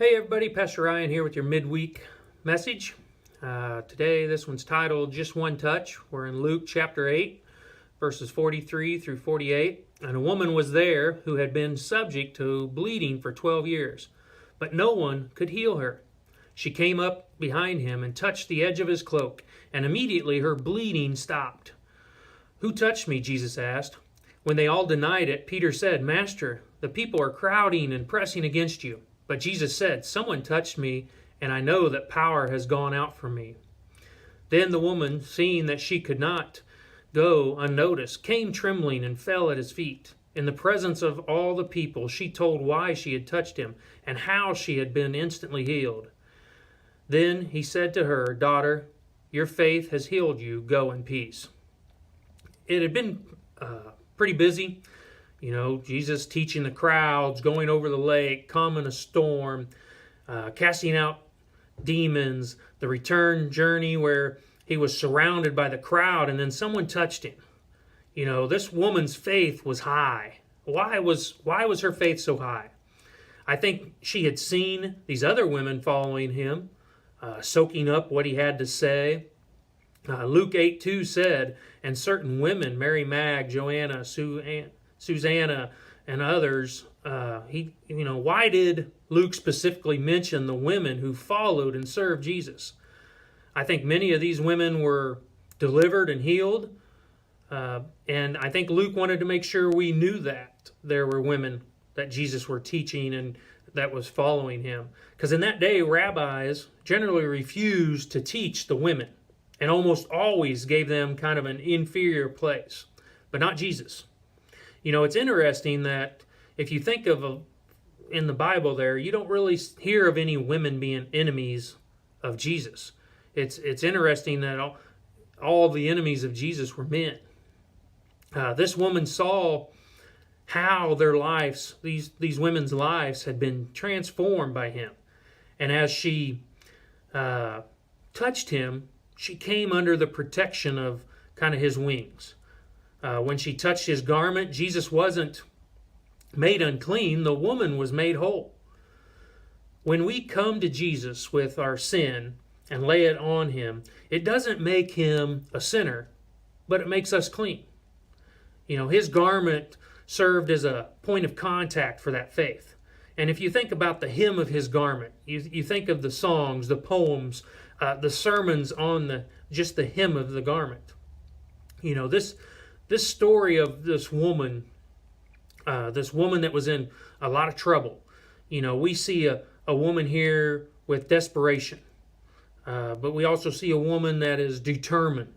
Hey everybody, Pastor Ryan here with your midweek message. Today, this one's titled Just One Touch. We're in Luke chapter 8, verses 43 through 48. And a woman was there who had been subject to bleeding for 12 years, but no one could heal her. She came up behind him and touched the edge of his cloak, and immediately her bleeding stopped. "Who touched me?" Jesus asked. When they all denied it, Peter said, "Master, the people are crowding and pressing against you." But Jesus said, "Someone touched me, and I know that power has gone out from me." Then the woman, seeing that she could not go unnoticed, came trembling and fell at his feet. In the presence of all the people, she told why she had touched him and how she had been instantly healed. Then he said to her, "Daughter, your faith has healed you. Go in peace." It had been pretty busy. Jesus teaching the crowds, going over the lake, calming a storm, casting out demons, the return journey where he was surrounded by the crowd, and then someone touched him. This woman's faith was high. Why was her faith so high? I think she had seen these other women following him, soaking up what he had to say. Luke 8:2 said, "And certain women, Mary Mag, Joanna, Susanna, and others," why did Luke specifically mention the women who followed and served Jesus? I think many of these women were delivered and healed, and I think Luke wanted to make sure we knew that there were women that Jesus were teaching and that was following him. Because in that day, rabbis generally refused to teach the women and almost always gave them kind of an inferior place, but not Jesus. It's interesting that if you think of in the Bible there, you don't really hear of any women being enemies of Jesus. It's interesting that all the enemies of Jesus were men. This woman saw how their lives, these women's lives, had been transformed by him. And as she touched him, she came under the protection of kind of his wings. When she touched his garment, Jesus wasn't made unclean, the woman was made whole. When we come to Jesus with our sin and lay it on him, it doesn't make him a sinner, but it makes us clean. His garment served as a point of contact for that faith. And if you think about the hem of his garment, you think of the songs, the poems, the sermons on just the hem of the garment. This story of this woman that was in a lot of trouble. We see a woman here with desperation, but we also see a woman that is determined.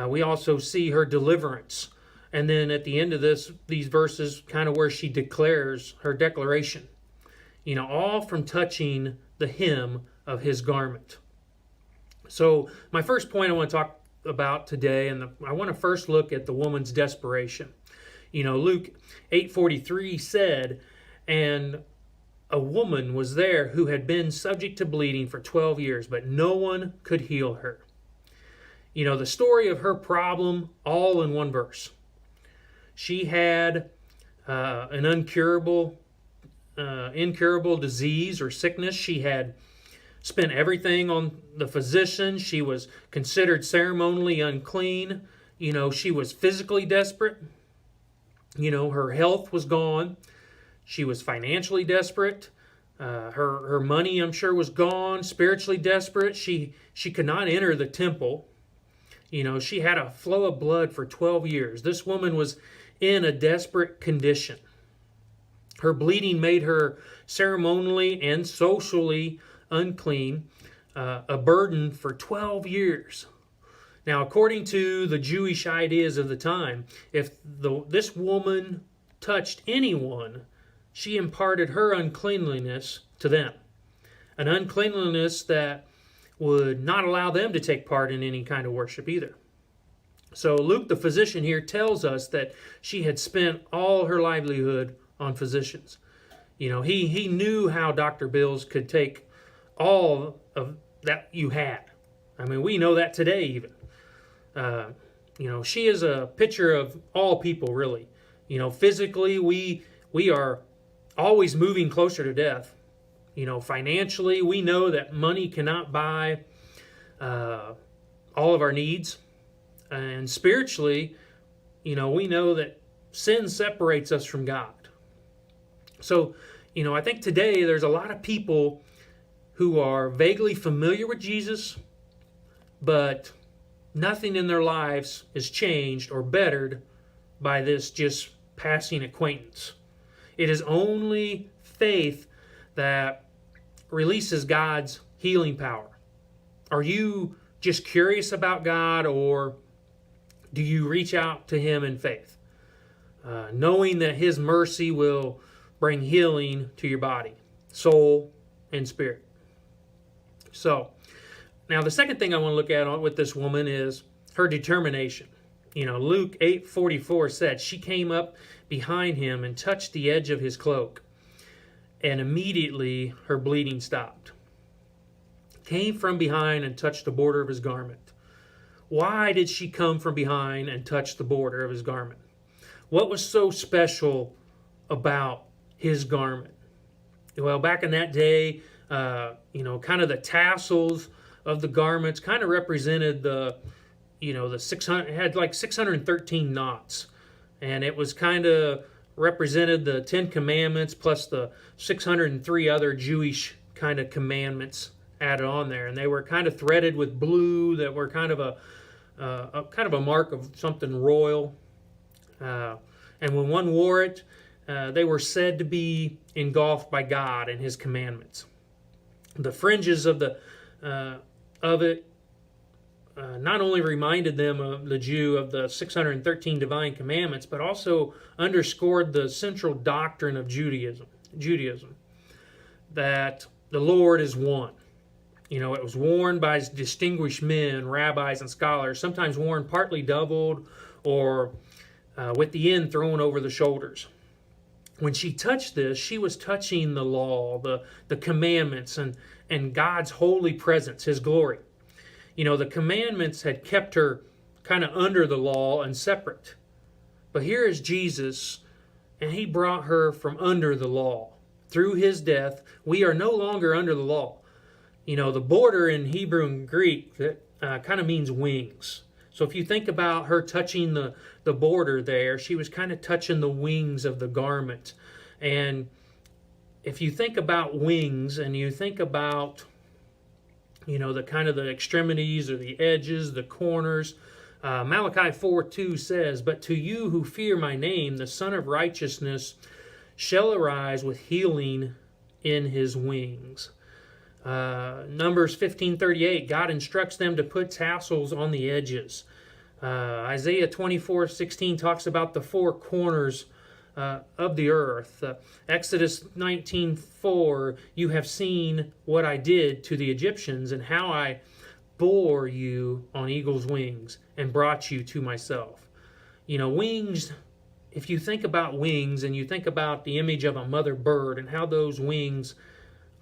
We also see her deliverance. And then at the end of these verses, kind of where she declares her declaration, all from touching the hem of his garment. So my first point I want to talk about today, and I want to first look at the woman's desperation. Luke 8:43 said, "And a woman was there who had been subject to bleeding for 12 years, but no one could heal her." The story of her problem all in one verse. She had an incurable disease or sickness. She had spent everything on the physician. She was considered ceremonially unclean. She was physically desperate. Her health was gone. She was financially desperate. Her money, I'm sure, was gone. Spiritually desperate. She could not enter the temple. She had a flow of blood for 12 years. This woman was in a desperate condition. Her bleeding made her ceremonially and socially unclean, a burden for 12 years. Now, according to the Jewish ideas of the time, if this woman touched anyone, she imparted her uncleanliness to them, an uncleanliness that would not allow them to take part in any kind of worship either. So Luke, the physician here, tells us that she had spent all her livelihood on physicians. He knew how Dr. Bills could take all of that you had. I mean, we know that today even. She is a picture of all people, really. Physically, we are always moving closer to death. Financially, we know that money cannot buy all of our needs. And spiritually, we know that sin separates us from God. So, I think today there's a lot of people who are vaguely familiar with Jesus, but nothing in their lives is changed or bettered by this just passing acquaintance. It is only faith that releases God's healing power. Are you just curious about God, or do you reach out to Him in faith, knowing that His mercy will bring healing to your body, soul, and spirit? So, now the second thing I want to look at with this woman is her determination. Luke 8:44 said, she came up behind him and touched the edge of his cloak, and immediately her bleeding stopped. Came from behind and touched the border of his garment. Why did she come from behind and touch the border of his garment? What was so special about his garment? Well, back in that day, kind of the tassels of the garments kind of represented the 600, it had like 613 knots, and it was kind of represented the 10 commandments plus the 603 other Jewish kind of commandments added on there, and they were kind of threaded with blue that were kind of a mark of something royal. And when one wore it, they were said to be engulfed by God and His commandments. The fringes of it not only reminded them of the Jew of the 613 divine commandments, but also underscored the central doctrine of Judaism, that the Lord is one. It was worn by distinguished men, rabbis, and scholars, sometimes worn partly doubled or with the end thrown over the shoulders. When she touched this, she was touching the law, the commandments, and God's holy presence, His glory. The commandments had kept her kind of under the law and separate. But here is Jesus, and He brought her from under the law. Through His death, we are no longer under the law. The border in Hebrew and Greek kind of means wings. So if you think about her touching the border there, she was kind of touching the wings of the garment. And if you think about wings and you think about the kind of the extremities or the edges, the corners. Malachi 4:2 says, "But to you who fear my name, the Son of Righteousness shall arise with healing in His wings." Numbers 15:38, God instructs them to put tassels on the edges. Isaiah 24:16 talks about the four corners of the earth. Exodus 19:4, you have seen what I did to the Egyptians and how I bore you on eagle's wings and brought you to myself. Wings, if you think about wings and you think about the image of a mother bird and how those wings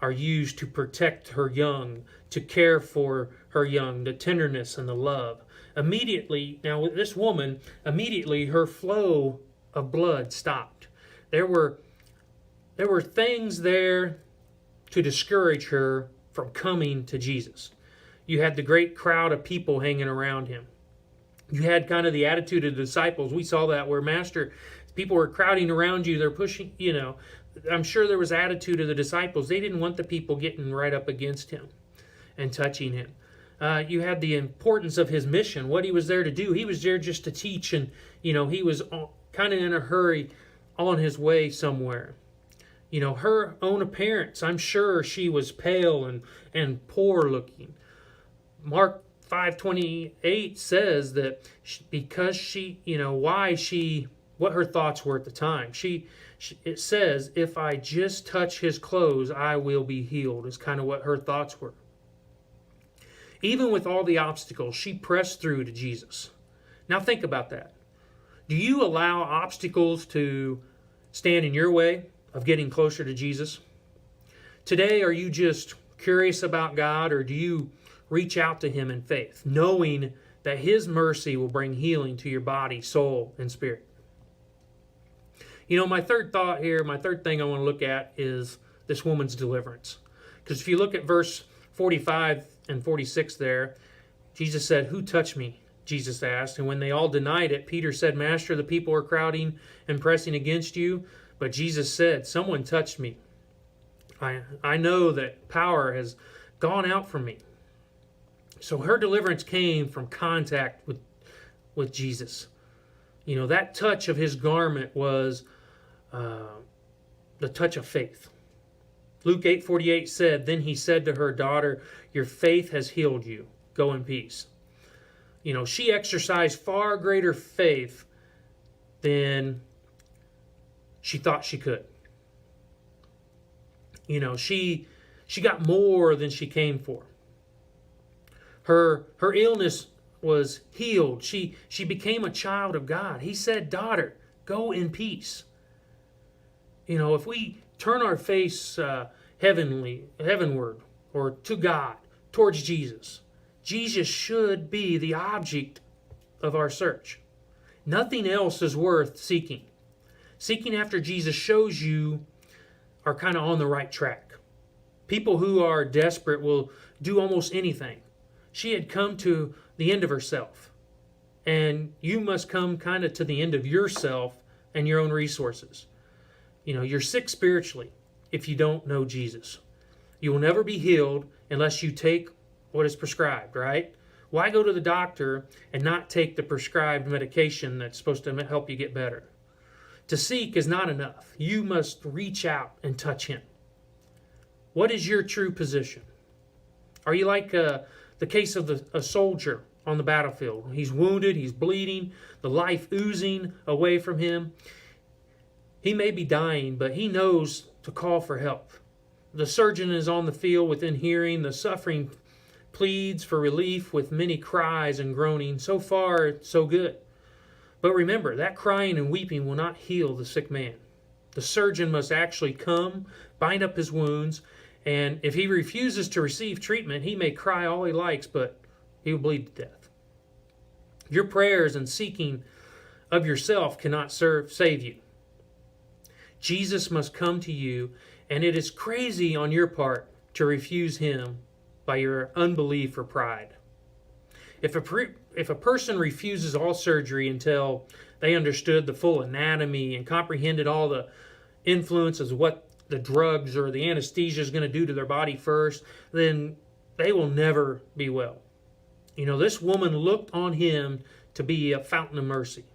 are used to protect her young, to care for her young, the tenderness and the love. Immediately, now with this woman, immediately her flow of blood stopped. There were things there to discourage her from coming to Jesus. You had the great crowd of people hanging around Him. You had kind of the attitude of the disciples. We saw that where Master, people were crowding around you. They're pushing, I'm sure there was attitude of the disciples. They didn't want the people getting right up against Him and touching Him. You had the importance of His mission, what He was there to do. He was there just to teach, and He was kind of in a hurry on His way somewhere. Her own appearance, I'm sure she was pale and poor looking. Mark 5:28 says that because she, what her thoughts were at the time. It says, if I just touch His clothes, I will be healed, is kind of what her thoughts were. Even with all the obstacles, she pressed through to Jesus. Now think about that. Do you allow obstacles to stand in your way of getting closer to Jesus? Today, are you just curious about God, or do you reach out to Him in faith, knowing that His mercy will bring healing to your body, soul, and spirit? My third thought here, my third thing I want to look at is this woman's deliverance. Because if you look at verse 45 and 46 there, Jesus said, "Who touched me?" Jesus asked. And when they all denied it, Peter said, "Master, the people are crowding and pressing against you." But Jesus said, "Someone touched me. I know that power has gone out from me." So her deliverance came from contact with Jesus. You know, that touch of his garment was the touch of faith. Luke 8:48 said, "Then he said to her, 'Daughter, your faith has healed you. Go in peace.'" You know, she exercised far greater faith than she thought she could. You know, she got more than she came for. Her illness was healed. She became a child of God. He said, "Daughter, go in peace." You know, if we turn our face heavenward or to God, towards Jesus, Jesus should be the object of our search. Nothing else is worth seeking. Seeking after Jesus shows you are kind of on the right track. People who are desperate will do almost anything. She had come to the end of herself, and you must come kind of to the end of yourself and your own resources. You know, you're sick spiritually if you don't know Jesus. You will never be healed unless you take what is prescribed, right? Why go to the doctor and not take the prescribed medication that's supposed to help you get better? To seek is not enough. You must reach out and touch him. What is your true position? Are you like the case of a soldier on the battlefield? He's wounded, he's bleeding, the life oozing away from him. He may be dying, but he knows to call for help. The surgeon is on the field within hearing. The suffering pleads for relief with many cries and groaning. So far, so good. But remember, that crying and weeping will not heal the sick man. The surgeon must actually come, bind up his wounds, and if he refuses to receive treatment, he may cry all he likes, but he will bleed to death. Your prayers and seeking of yourself cannot save you. Jesus must come to you, and it is crazy on your part to refuse him by your unbelief or pride. If a person refuses all surgery until they understood the full anatomy and comprehended all the influences of what the drugs or the anesthesia is going to do to their body first, then they will never be well. You know, this woman looked on him to be a fountain of mercy.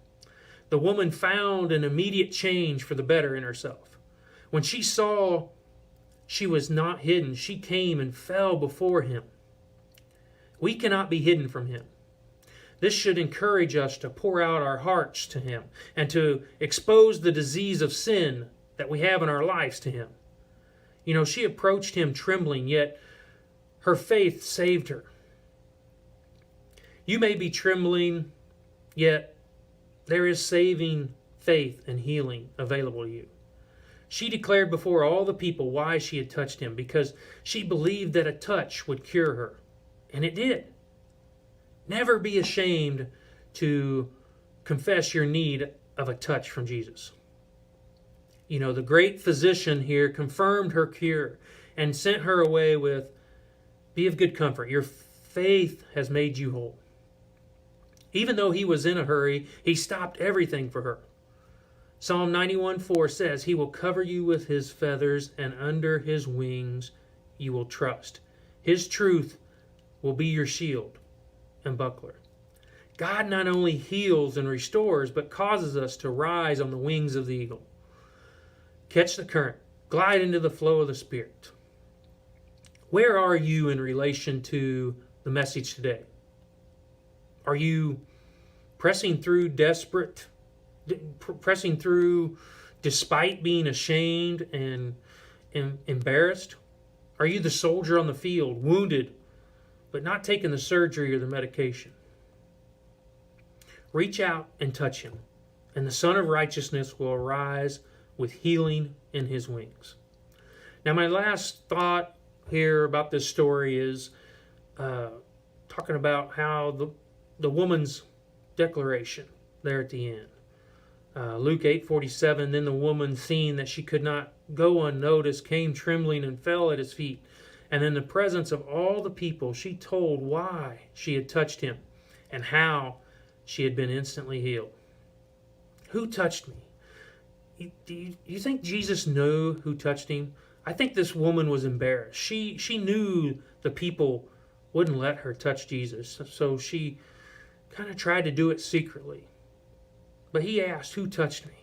The woman found an immediate change for the better in herself. When she saw she was not hidden, she came and fell before him. We cannot be hidden from him. This should encourage us to pour out our hearts to him and to expose the disease of sin that we have in our lives to him. You know, she approached him trembling, yet her faith saved her. You may be trembling, yet there is saving faith and healing available to you. She declared before all the people why she had touched him, because she believed that a touch would cure her. And it did. Never be ashamed to confess your need of a touch from Jesus. You know, the great physician here confirmed her cure and sent her away with, "Be of good comfort. Your faith has made you whole." Even though he was in a hurry, he stopped everything for her. Psalm 91:4 says, "He will cover you with his feathers, and under his wings you will trust. His truth will be your shield and buckler." God not only heals and restores, but causes us to rise on the wings of the eagle. Catch the current. Glide into the flow of the Spirit. Where are you in relation to the message today? Are you pressing through pressing through despite being ashamed and embarrassed? Are you the soldier on the field, wounded, but not taking the surgery or the medication? Reach out and touch him, and the Son of Righteousness will arise with healing in his wings. Now, my last thought here about this story is talking about how the woman's declaration there at the end. Luke 8:47, "Then the woman, seeing that she could not go unnoticed, came trembling and fell at his feet And in the presence of all the people, she told why she had touched him and how she had been instantly healed. Who touched me? Do you think Jesus knew who touched him? I think this woman was embarrassed. She knew the people wouldn't let her touch Jesus, so she kind of tried to do it secretly. But he asked, who touched me?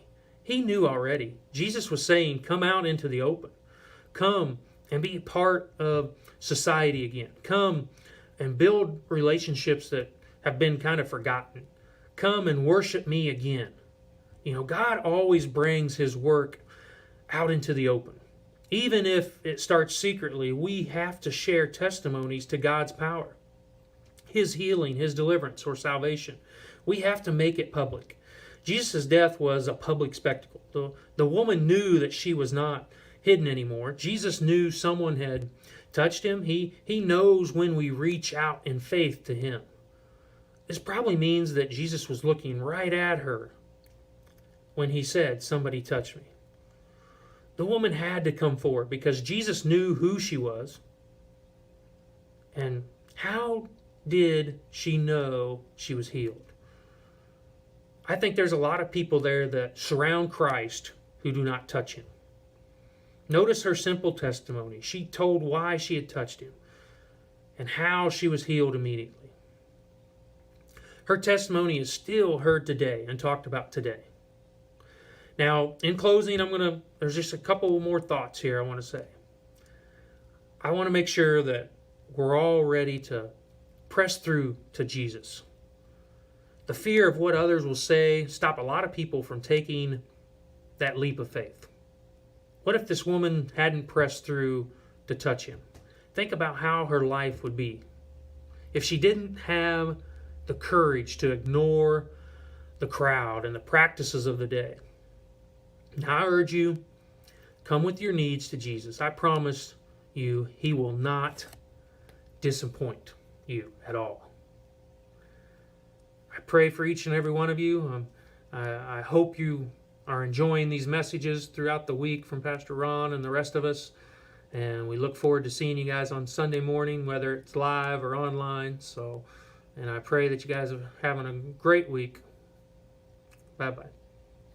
He knew already. Jesus was saying, come out into the open. Come and be part of society again. Come and build relationships that have been kind of forgotten. Come and worship me again. You know, God always brings his work out into the open. Even if it starts secretly, we have to share testimonies to God's power, his healing, his deliverance, or salvation. We have to make it public. Jesus' death was a public spectacle. The woman knew that she was not hidden anymore. Jesus knew someone had touched him. He knows when we reach out in faith to him. This probably means that Jesus was looking right at her when he said, somebody touched me. The woman had to come forward because Jesus knew who she was. And how did she know she was healed? I think there's a lot of people there that surround Christ who do not touch him. Notice her simple testimony. She told why she had touched him and how she was healed immediately. Her testimony is still heard today and talked about today. Now, in closing, there's just a couple more thoughts here I want to say. I want to make sure that we're all ready to press through to Jesus. The fear of what others will say stop a lot of people from taking that leap of faith. What if this woman hadn't pressed through to touch him? Think about how her life would be if she didn't have the courage to ignore the crowd and the practices of the day. Now, I urge you, come with your needs to Jesus. I promise you, he will not disappoint you at all. I pray for each and every one of you. I hope you are enjoying these messages throughout the week from Pastor Ron and the rest of us. And we look forward to seeing you guys on Sunday morning, whether it's live or online. And I pray that you guys are having a great week. Bye-bye.